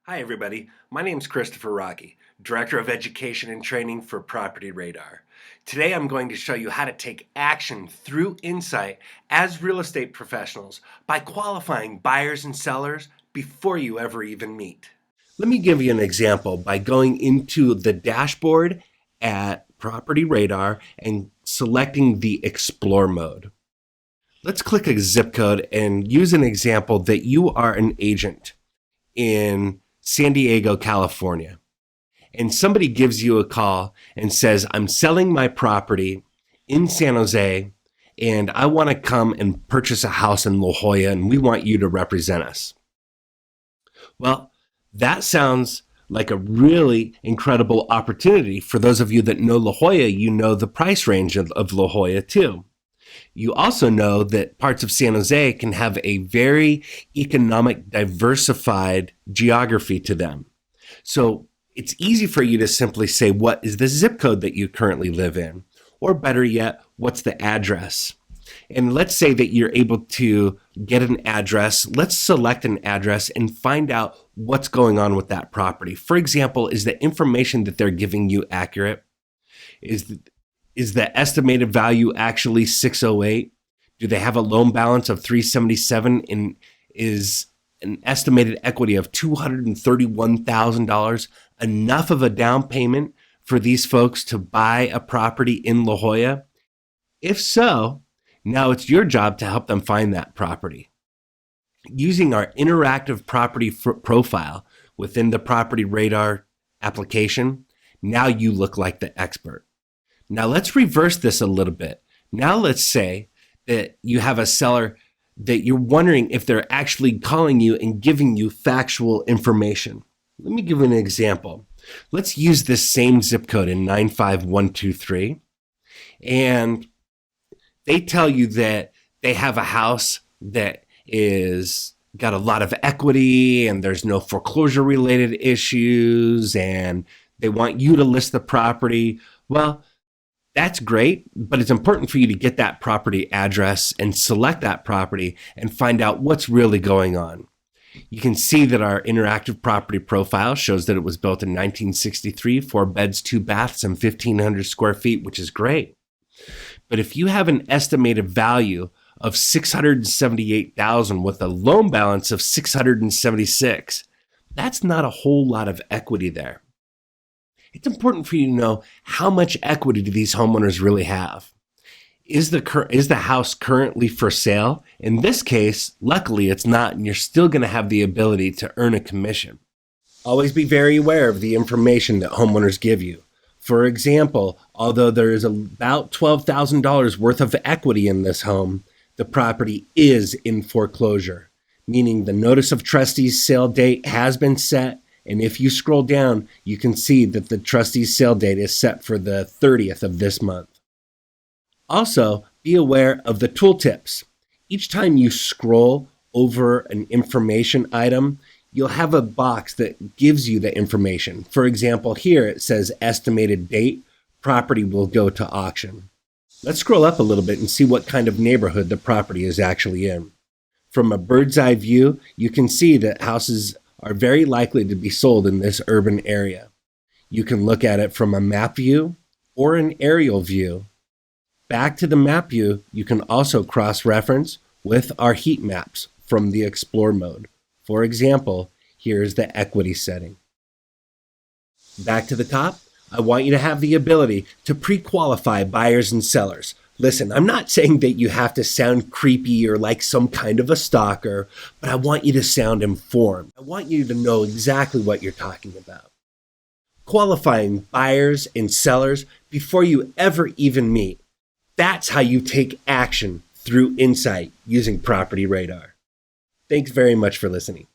Hi, everybody. My name is Christopher Rocky, Director of Education and Training for PropertyRadar. Today, I'm going to show you how to take action through insight as real estate professionals by qualifying buyers and sellers before you ever even meet. Let me give you an example by going into the dashboard at PropertyRadar and selecting the Explore mode. Let's click a zip code and use an example that you are an agent in San Diego, California, and somebody gives you a call and says, I'm selling my property in San Jose and I want to come and purchase a house in La Jolla and we want you to represent us. Well, that sounds like a really incredible opportunity. For those of you that know La Jolla, you know the price range of La Jolla too. You also know that parts of San Jose can have a very economic, diversified geography to them. So it's easy for you to simply say, what is the zip code that you currently live in? Or better yet, what's the address? And let's say that you're able to get an address. Let's select an address and find out what's going on with that property. For example, is the information that they're giving you accurate? Is the estimated value actually 608? Do they have a loan balance of 377? And is an estimated equity of $231,000 enough of a down payment for these folks to buy a property in La Jolla? If so, now it's your job to help them find that property. Using our interactive property profile within the PropertyRadar application, now you look like the expert. Now let's reverse this a little bit. Now let's say that you have a seller that you're wondering if they're actually calling you and giving you factual information. Let me give you an example. Let's use this same zip code in 95123. And they tell you that they have a house that is got a lot of equity and there's no foreclosure related issues and they want you to list the property. Well, that's great, but it's important for you to get that property address and select that property and find out what's really going on. You can see that our interactive property profile shows that it was built in 1963, 4 beds, 2 baths, and 1,500 square feet, which is great. But if you have an estimated value of $678,000 with a loan balance of $676, that's not a whole lot of equity there. It's important for you to know how much equity do these homeowners really have. Is the house currently for sale? In this case, luckily it's not, and you're still going to have the ability to earn a commission. Always be very aware of the information that homeowners give you. For example, although there is about $12,000 worth of equity in this home, the property is in foreclosure, meaning the notice of trustee's sale date has been set. And if you scroll down, you can see that the trustee's sale date is set for the 30th of this month. Also, be aware of the tooltips. Each time you scroll over an information item, you'll have a box that gives you the information. For example, here it says estimated date, property will go to auction. Let's scroll up a little bit and see what kind of neighborhood the property is actually in. From a bird's eye view, you can see that houses are very likely to be sold in this urban area. You can look at it from a map view or an aerial view. Back to the map view, you can also cross-reference with our heat maps from the Explore mode. For example, here's the equity setting. Back to the top, I want you to have the ability to pre-qualify buyers and sellers. Listen, I'm not saying that you have to sound creepy or like some kind of a stalker, but I want you to sound informed. I want you to know exactly what you're talking about. Qualifying buyers and sellers before you ever even meet. That's how you take action through insight using PropertyRadar. Thanks very much for listening.